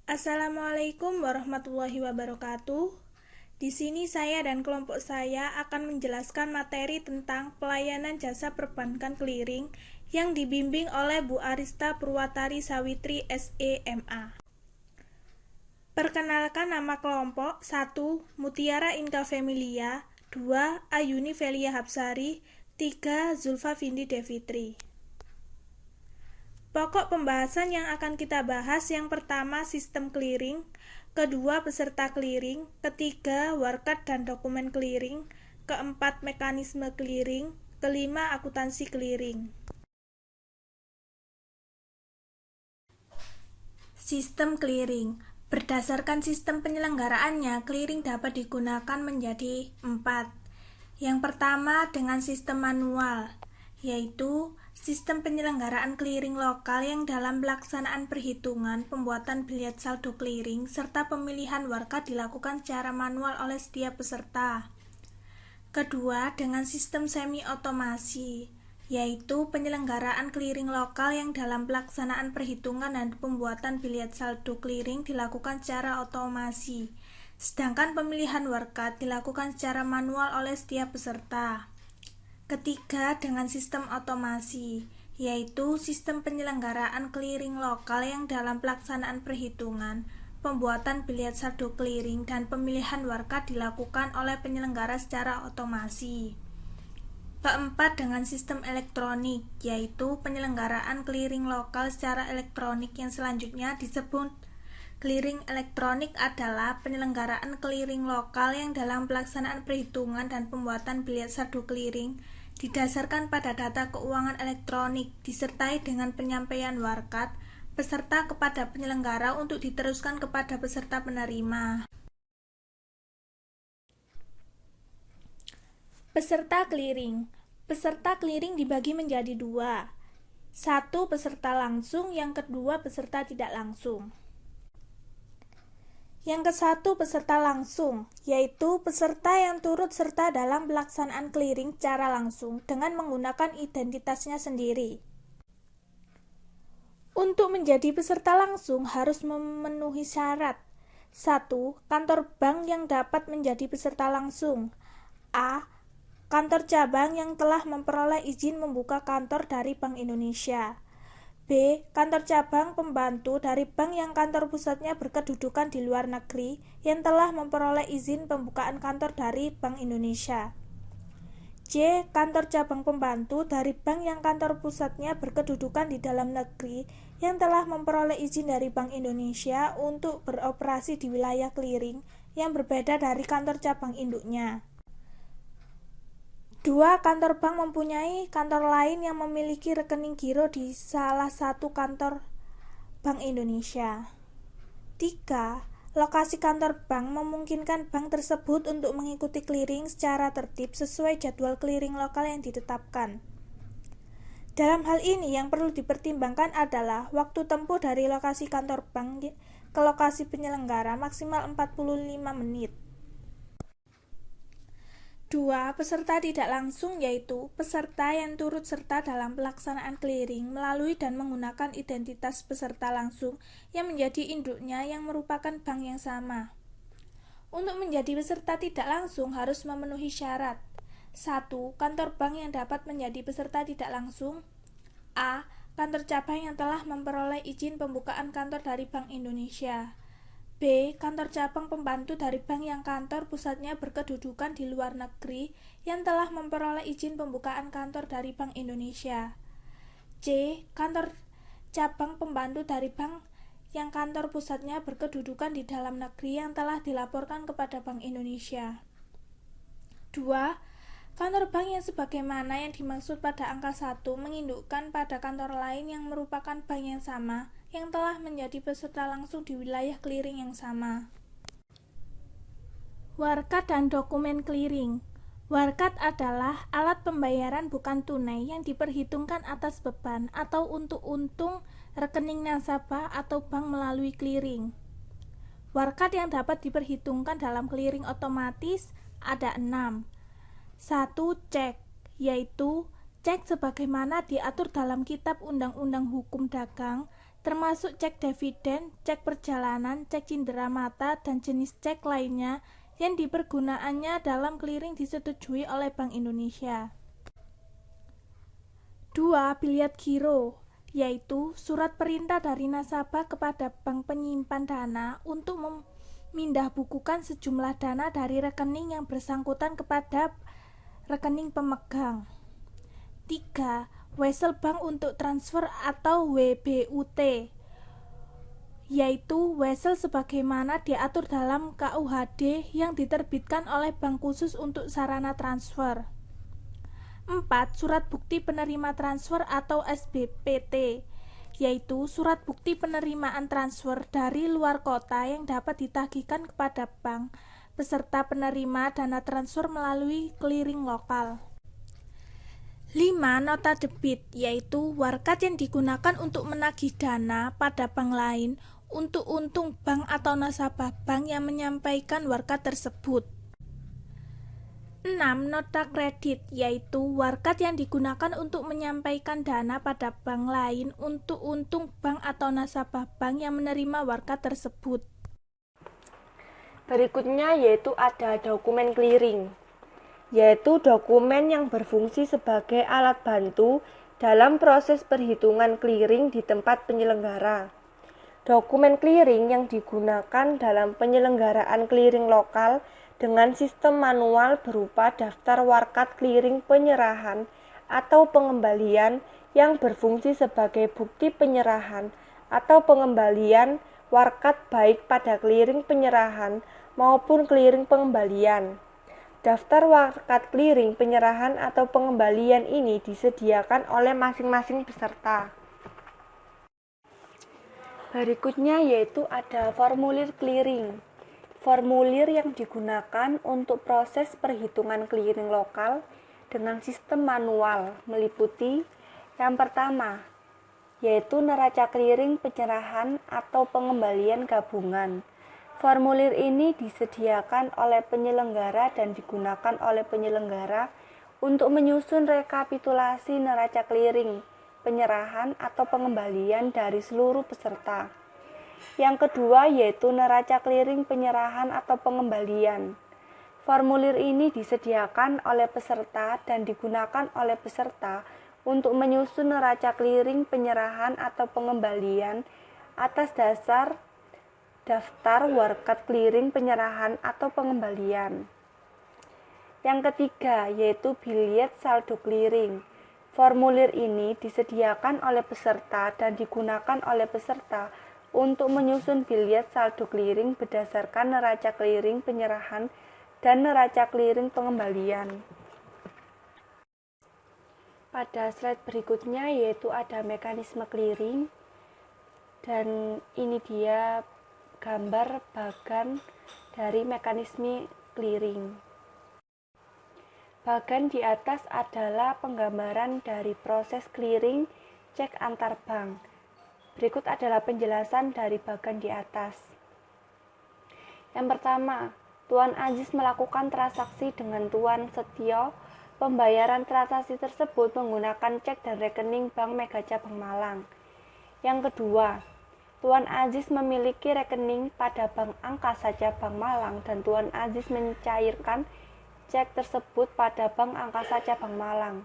Assalamualaikum warahmatullahi wabarakatuh. Di sini saya dan kelompok saya akan menjelaskan materi tentang pelayanan jasa perbankan clearing yang dibimbing oleh Bu Arista Purwatari Sawitri SEMA. Perkenalkan nama kelompok: 1. Mutiara Inka Familia, 2. Ayuni Velia Hapsari, 3. Zulfa Vindi Devitri. Pokok pembahasan yang akan kita bahas: yang pertama, sistem clearing; kedua, peserta clearing; ketiga, warkat dan dokumen clearing; keempat, mekanisme clearing; kelima, akuntansi clearing. Sistem clearing. Berdasarkan sistem penyelenggaraannya, clearing dapat digunakan menjadi 4. Yang pertama, dengan sistem manual, yaitu sistem penyelenggaraan clearing lokal yang dalam pelaksanaan perhitungan, pembuatan bilet saldo clearing, serta pemilihan warkat dilakukan secara manual oleh setiap peserta. Kedua, dengan sistem semi-otomasi, yaitu penyelenggaraan clearing lokal yang dalam pelaksanaan perhitungan dan pembuatan bilet saldo clearing dilakukan secara otomasi, sedangkan pemilihan warkat dilakukan secara manual oleh setiap peserta. Ketiga, dengan sistem otomasi, yaitu sistem penyelenggaraan clearing lokal yang dalam pelaksanaan perhitungan, pembuatan bilet saldo clearing, dan pemilihan warkat dilakukan oleh penyelenggara secara otomasi. Keempat, dengan sistem elektronik, yaitu penyelenggaraan clearing lokal secara elektronik yang selanjutnya disebut clearing elektronik adalah penyelenggaraan clearing lokal yang dalam pelaksanaan perhitungan dan pembuatan bilet saldo clearing didasarkan pada data keuangan elektronik disertai dengan penyampaian warkat peserta kepada penyelenggara untuk diteruskan kepada peserta penerima. Peserta clearing. Peserta clearing dibagi menjadi 2. 1. Peserta langsung, yang kedua peserta tidak langsung. Yang ke-1, peserta langsung, yaitu peserta yang turut serta dalam pelaksanaan clearing secara langsung dengan menggunakan identitasnya sendiri. Untuk menjadi peserta langsung harus memenuhi syarat. 1. Kantor bank yang dapat menjadi peserta langsung. A. Kantor cabang yang telah memperoleh izin membuka kantor dari Bank Indonesia. B. Kantor cabang pembantu dari bank yang kantor pusatnya berkedudukan di luar negeri yang telah memperoleh izin pembukaan kantor dari Bank Indonesia. C. Kantor cabang pembantu dari bank yang kantor pusatnya berkedudukan di dalam negeri yang telah memperoleh izin dari Bank Indonesia untuk beroperasi di wilayah clearing yang berbeda dari kantor cabang induknya. 2. Kantor bank mempunyai kantor lain yang memiliki rekening giro di salah satu kantor Bank Indonesia. 3. Lokasi kantor bank memungkinkan bank tersebut untuk mengikuti clearing secara tertib sesuai jadwal clearing lokal yang ditetapkan. Dalam hal ini yang perlu dipertimbangkan adalah waktu tempuh dari lokasi kantor bank ke lokasi penyelenggara maksimal 45 menit. 2. Peserta tidak langsung, yaitu peserta yang turut serta dalam pelaksanaan clearing melalui dan menggunakan identitas peserta langsung yang menjadi induknya yang merupakan bank yang sama. Untuk menjadi peserta tidak langsung harus memenuhi syarat. 1. Kantor bank yang dapat menjadi peserta tidak langsung. A. Kantor cabang yang telah memperoleh izin pembukaan kantor dari Bank Indonesia. B. Kantor cabang pembantu dari bank yang kantor pusatnya berkedudukan di luar negeri yang telah memperoleh izin pembukaan kantor dari Bank Indonesia. C. Kantor cabang pembantu dari bank yang kantor pusatnya berkedudukan di dalam negeri yang telah dilaporkan kepada Bank Indonesia. 2. Kantor bank yang sebagaimana yang dimaksud pada angka 1 mengindukkan pada kantor lain yang merupakan bank yang sama yang telah menjadi peserta langsung di wilayah clearing yang sama. Warkat dan dokumen clearing. Warkat adalah alat pembayaran bukan tunai yang diperhitungkan atas beban atau untuk untung rekening nasabah atau bank melalui clearing. Warkat yang dapat diperhitungkan dalam clearing otomatis ada 6. 1. Cek, yaitu cek sebagaimana diatur dalam Kitab Undang-Undang Hukum Dagang termasuk cek dividen, cek perjalanan, cek cindera mata, dan jenis cek lainnya yang dipergunaannya dalam clearing disetujui oleh Bank Indonesia. 2. Biliet giro, yaitu surat perintah dari nasabah kepada bank penyimpan dana untuk memindah bukukan sejumlah dana dari rekening yang bersangkutan kepada rekening pemegang. 3. Wesel bank untuk transfer atau WBUT, yaitu wesel sebagaimana diatur dalam KUHD yang diterbitkan oleh bank khusus untuk sarana transfer. 4. Surat bukti penerima transfer atau SBPT, yaitu surat bukti penerimaan transfer dari luar kota yang dapat ditagihkan kepada bank beserta penerima dana transfer melalui clearing lokal. 5. Nota debit, yaitu warkat yang digunakan untuk menagih dana pada bank lain untuk untung bank atau nasabah bank yang menyampaikan warkat tersebut. 6. Nota kredit, yaitu warkat yang digunakan untuk menyampaikan dana pada bank lain untuk untung bank atau nasabah bank yang menerima warkat tersebut. Berikutnya yaitu ada dokumen clearing, yaitu dokumen yang berfungsi sebagai alat bantu dalam proses perhitungan clearing di tempat penyelenggara. Dokumen clearing yang digunakan dalam penyelenggaraan clearing lokal dengan sistem manual berupa daftar warkat clearing penyerahan atau pengembalian yang berfungsi sebagai bukti penyerahan atau pengembalian warkat baik pada clearing penyerahan maupun clearing pengembalian. Daftar warkat clearing penyerahan atau pengembalian ini disediakan oleh masing-masing peserta. Berikutnya yaitu ada formulir clearing. Formulir yang digunakan untuk proses perhitungan clearing lokal dengan sistem manual meliputi yang pertama, yaitu neraca clearing penyerahan atau pengembalian gabungan. Formulir ini disediakan oleh penyelenggara dan digunakan oleh penyelenggara untuk menyusun rekapitulasi neraca clearing penyerahan atau pengembalian dari seluruh peserta. Yang kedua yaitu neraca clearing penyerahan atau pengembalian. Formulir ini disediakan oleh peserta dan digunakan oleh peserta untuk menyusun neraca clearing penyerahan atau pengembalian atas dasar daftar warkat clearing penyerahan atau pengembalian. Yang ketiga yaitu biliet saldo clearing. Formulir ini disediakan oleh peserta dan digunakan oleh peserta untuk menyusun biliet saldo clearing berdasarkan neraca clearing penyerahan dan neraca clearing pengembalian. Pada slide berikutnya yaitu ada mekanisme clearing, dan ini dia gambar bagan dari mekanisme clearing. Bagan di atas adalah penggambaran dari proses clearing cek antar bank. Berikut adalah penjelasan dari bagan di atas. Yang pertama, Tuan Aziz melakukan transaksi dengan Tuan Setio. Pembayaran transaksi tersebut menggunakan cek dan rekening Bank Mega Cabang Malang. Yang kedua, Tuan Aziz memiliki rekening pada Bank Angkasa Cabang Malang dan Tuan Aziz mencairkan cek tersebut pada Bank Angkasa Cabang Malang.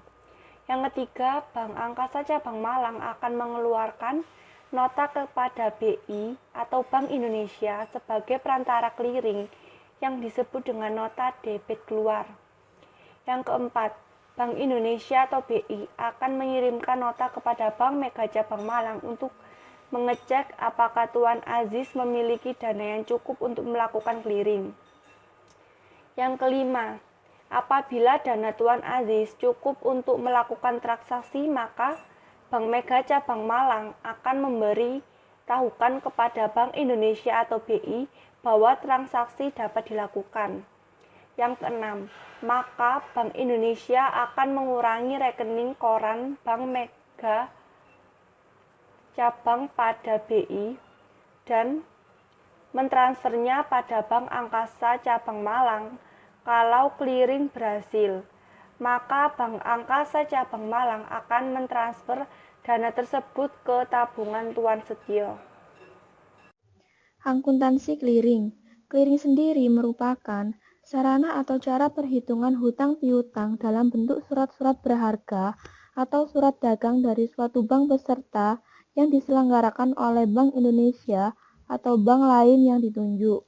Yang ketiga, Bank Angkasa Cabang Malang akan mengeluarkan nota kepada BI atau Bank Indonesia sebagai perantara clearing yang disebut dengan nota debit keluar. Yang keempat, Bank Indonesia atau BI akan mengirimkan nota kepada Bank Mega Cabang Malang untuk mengecek apakah Tuan Aziz memiliki dana yang cukup untuk melakukan clearing. Yang kelima, apabila dana Tuan Aziz cukup untuk melakukan transaksi, maka Bank Mega Cabang Malang akan memberitahukan kepada Bank Indonesia atau BI bahwa transaksi dapat dilakukan. Yang keenam, maka Bank Indonesia akan mengurangi rekening koran Bank Mega Cabang pada BI dan mentransfernya pada Bank Angkasa Cabang Malang. Kalau clearing berhasil, maka Bank Angkasa Cabang Malang akan mentransfer dana tersebut ke tabungan Tuan Setio. Akuntansi clearing. Clearing sendiri merupakan sarana atau cara perhitungan hutang piutang dalam bentuk surat-surat berharga atau surat dagang dari suatu bank peserta yang diselenggarakan oleh Bank Indonesia atau bank lain yang ditunjuk.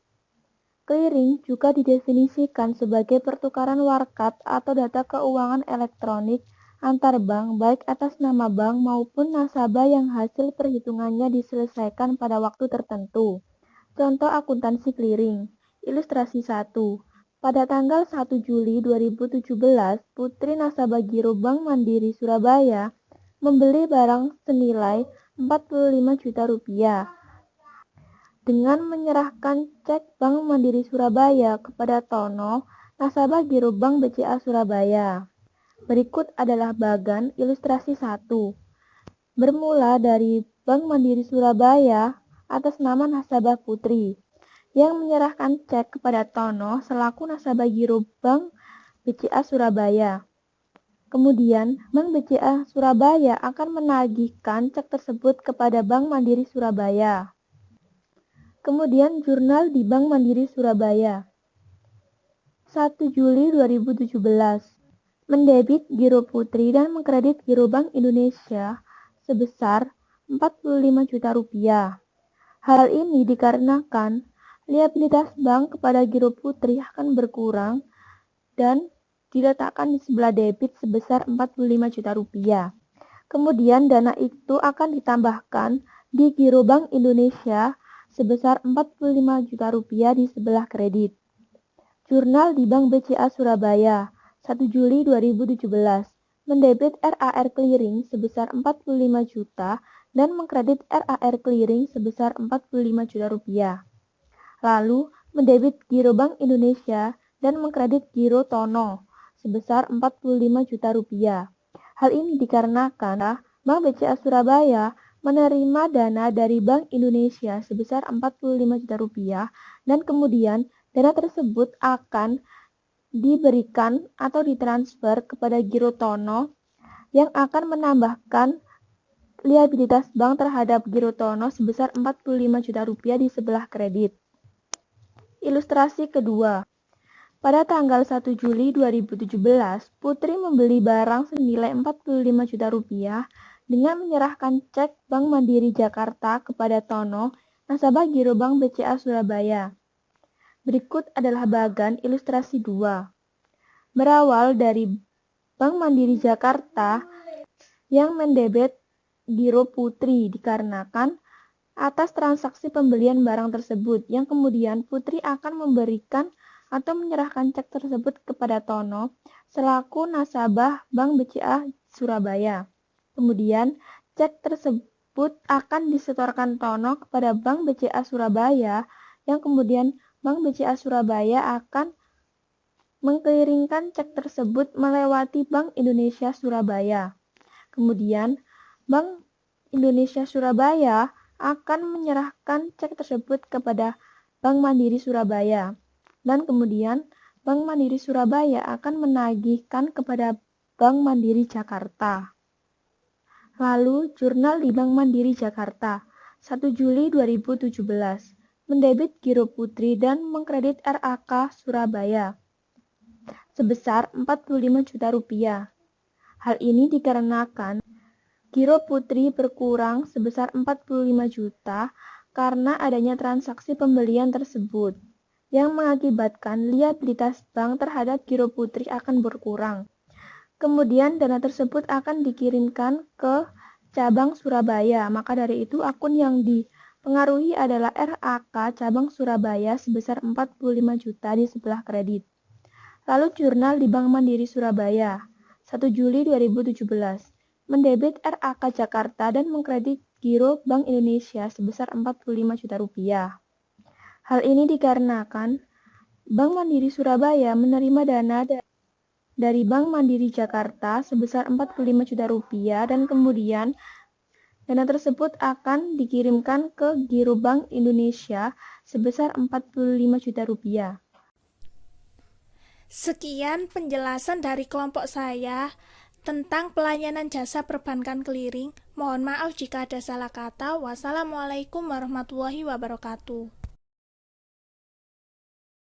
Clearing juga didefinisikan sebagai pertukaran warkat atau data keuangan elektronik antar bank baik atas nama bank maupun nasabah yang hasil perhitungannya diselesaikan pada waktu tertentu. Contoh akuntansi clearing. Ilustrasi 1. Pada tanggal 1 Juli 2017, Putri nasabah Giro Bank Mandiri Surabaya membeli barang senilai 45 juta rupiah. Dengan menyerahkan cek Bank Mandiri Surabaya kepada Tono, nasabah Giro Bank BCA Surabaya. Berikut adalah bagan ilustrasi 1. Bermula dari Bank Mandiri Surabaya atas nama nasabah Putri, yang menyerahkan cek kepada Tono selaku nasabah Giro Bank BCA Surabaya. Kemudian, Bank BCA Surabaya akan menagihkan cek tersebut kepada Bank Mandiri Surabaya. Kemudian, jurnal di Bank Mandiri Surabaya. 1 Juli 2017, mendebit Giro Putri dan mengkredit Giro Bank Indonesia sebesar 45 juta rupiah. Hal ini dikarenakan liabilitas bank kepada Giro Putri akan berkurang dan diletakkan di sebelah debit sebesar 45 juta rupiah. Kemudian dana itu akan ditambahkan di Giro Bank Indonesia sebesar 45 juta rupiah di sebelah kredit. Jurnal di Bank BCA Surabaya 1 Juli 2017, mendebit RAR Clearing sebesar 45 juta dan mengkredit RAR Clearing sebesar 45 juta rupiah. Lalu, mendebit Giro Bank Indonesia dan mengkredit Giro Tono sebesar 45 juta rupiah. Hal ini dikarenakan Bank BCA Surabaya menerima dana dari Bank Indonesia sebesar 45 juta rupiah dan kemudian dana tersebut akan diberikan atau ditransfer kepada Giro Tono yang akan menambahkan liabilitas bank terhadap Giro Tono sebesar 45 juta rupiah di sebelah kredit. Ilustrasi kedua. Pada tanggal 1 Juli 2017, Putri membeli barang senilai 45 juta rupiah dengan menyerahkan cek Bank Mandiri Jakarta kepada Tono, nasabah Giro Bank BCA Surabaya. Berikut adalah bagan ilustrasi 2. Berawal dari Bank Mandiri Jakarta yang mendebet Giro Putri dikarenakan atas transaksi pembelian barang tersebut yang kemudian Putri akan memberikan atau menyerahkan cek tersebut kepada Tono selaku nasabah Bank BCA Surabaya. Kemudian cek tersebut akan disetorkan Tono kepada Bank BCA Surabaya yang kemudian Bank BCA Surabaya akan mengclearingkan cek tersebut melewati Bank Indonesia Surabaya. Kemudian Bank Indonesia Surabaya akan menyerahkan cek tersebut kepada Bank Mandiri Surabaya. Dan kemudian Bank Mandiri Surabaya akan menagihkan kepada Bank Mandiri Jakarta. Lalu, jurnal di Bank Mandiri Jakarta, 1 Juli 2017, mendebit Giro Putri dan mengkredit RAK Surabaya sebesar 45 juta rupiah. Hal ini dikarenakan Giro Putri berkurang sebesar 45 juta karena adanya transaksi pembelian tersebut, yang mengakibatkan liabilitas bank terhadap Giro Putri akan berkurang. Kemudian dana tersebut akan dikirimkan ke cabang Surabaya, maka dari itu akun yang dipengaruhi adalah RAK cabang Surabaya sebesar 45 juta di sebelah kredit. Lalu jurnal di Bank Mandiri Surabaya, 1 Juli 2017, mendebit RAK Jakarta dan mengkredit Giro Bank Indonesia sebesar 45 juta rupiah. Hal ini dikarenakan Bank Mandiri Surabaya menerima dana dari Bank Mandiri Jakarta sebesar 45 juta rupiah dan kemudian dana tersebut akan dikirimkan ke Giro Bank Indonesia sebesar 45 juta rupiah. Sekian penjelasan dari kelompok saya. tentang pelayanan jasa perbankan clearing. Mohon maaf jika ada salah kata. Wassalamualaikum warahmatullahi wabarakatuh.